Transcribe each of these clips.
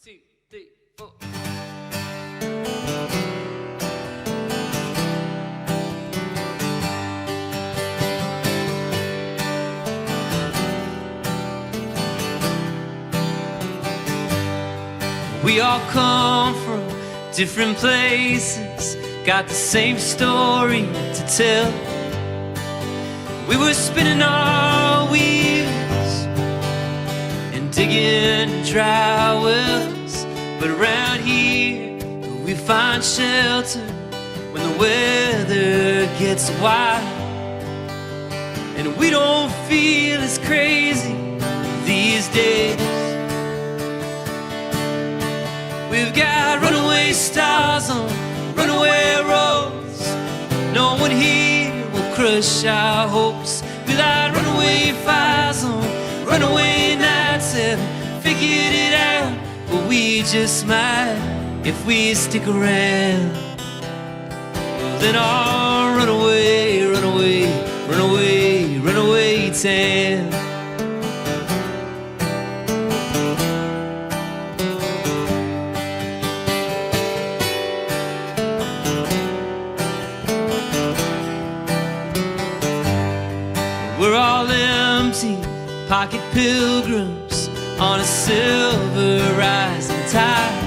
2, 3, 4. We all come from different places, got the same story to tell. We were spinning our wheels and digging dry wells, but around here we find shelter when the weather gets wild. And we don't feel as crazy these days. We've got runaway stars on runaway roads. No one here will crush our hopes. We light runaway fires on runaway nights. Haven't figured it out, but we just might if we stick around. Well, then I'll run away, run away, run away, run away town. We're all empty pocket pilgrims on a silver rising tide.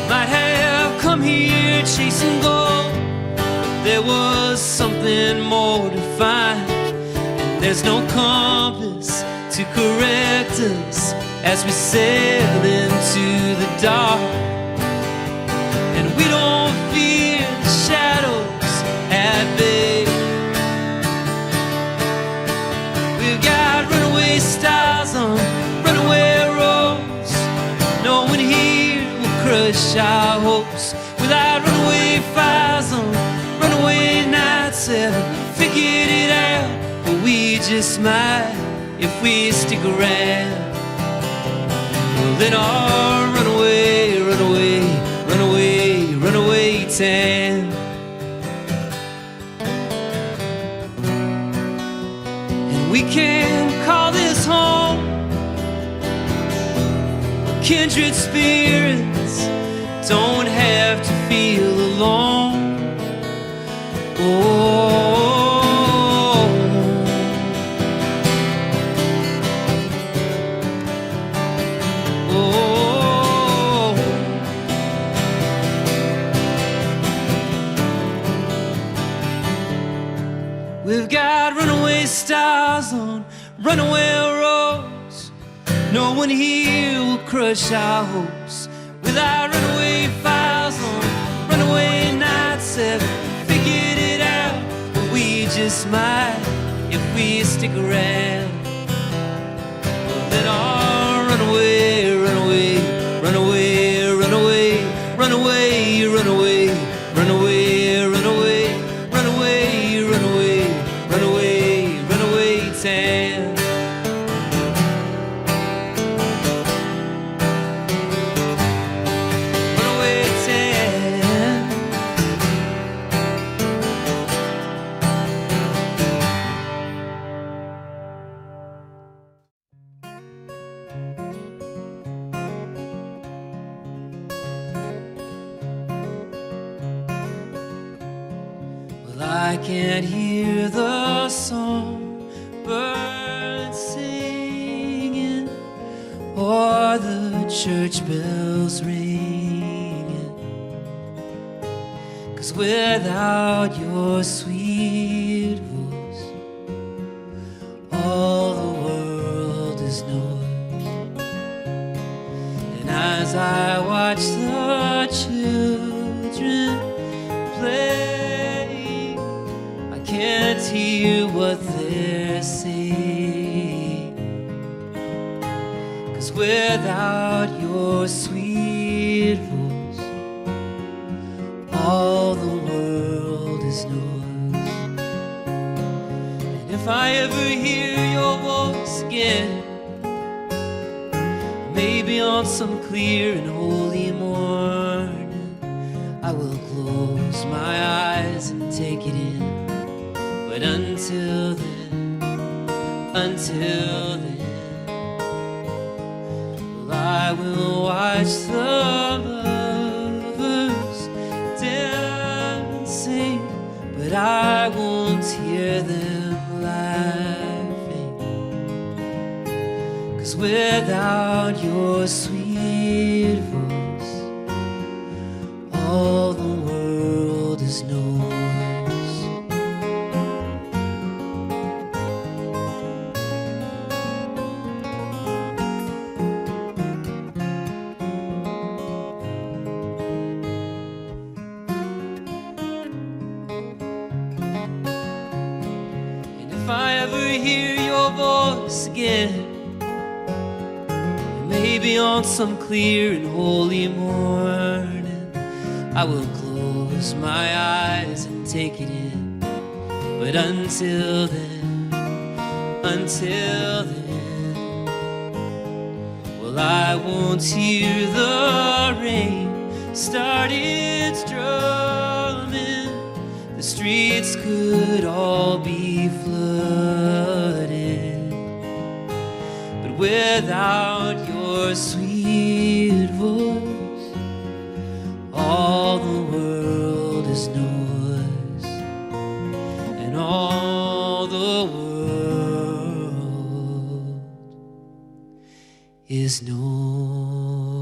Might have come here chasing gold, but there was something more to find. And there's no compass to correct us as we sail into the dark. And we don't fear the shadows at bay. We've got runaway stars on runaway roads. No one here will crush our hopes. We light runaway fires on runaway nights. Haven't figured it out, but we just might if we stick around. Well, then I'll run away, run away, run away, run away town. We can call this home. Kindred spirits don't have to feel alone. Oh, oh. We've got runaway stars on runaway roads. No one here will crush our hopes. With our runaway fires on runaway nights. Haven't figured it out, but we just might if we stick around. Well, then I'll run away, run away, run away, run away, run away, run away, run away, run away, run away, run away, run away, run away town. Runaway town. Well, I can't hear the song birds singing or the church bells ringing, 'cause without your sweet voice all the world is noise. And as I watch the children play, I can't hear what they're saying, 'cause without your sweet voice all the world is noise. And if I ever hear your voice again, maybe on some clear and holy morning, I will close my eyes and take it in. But until then, well, I will watch watch the lovers dancing, but I won't hear them laughing. 'Cause without your sweet voice, all the world is noise. If I ever hear your voice again, maybe on some clear and holy morning, I will close my eyes and take it in. But until then, well, I won't hear the rain start its drumming. The streets could all be flooded, but without your sweet voice, all the world is noise, and all the world is noise.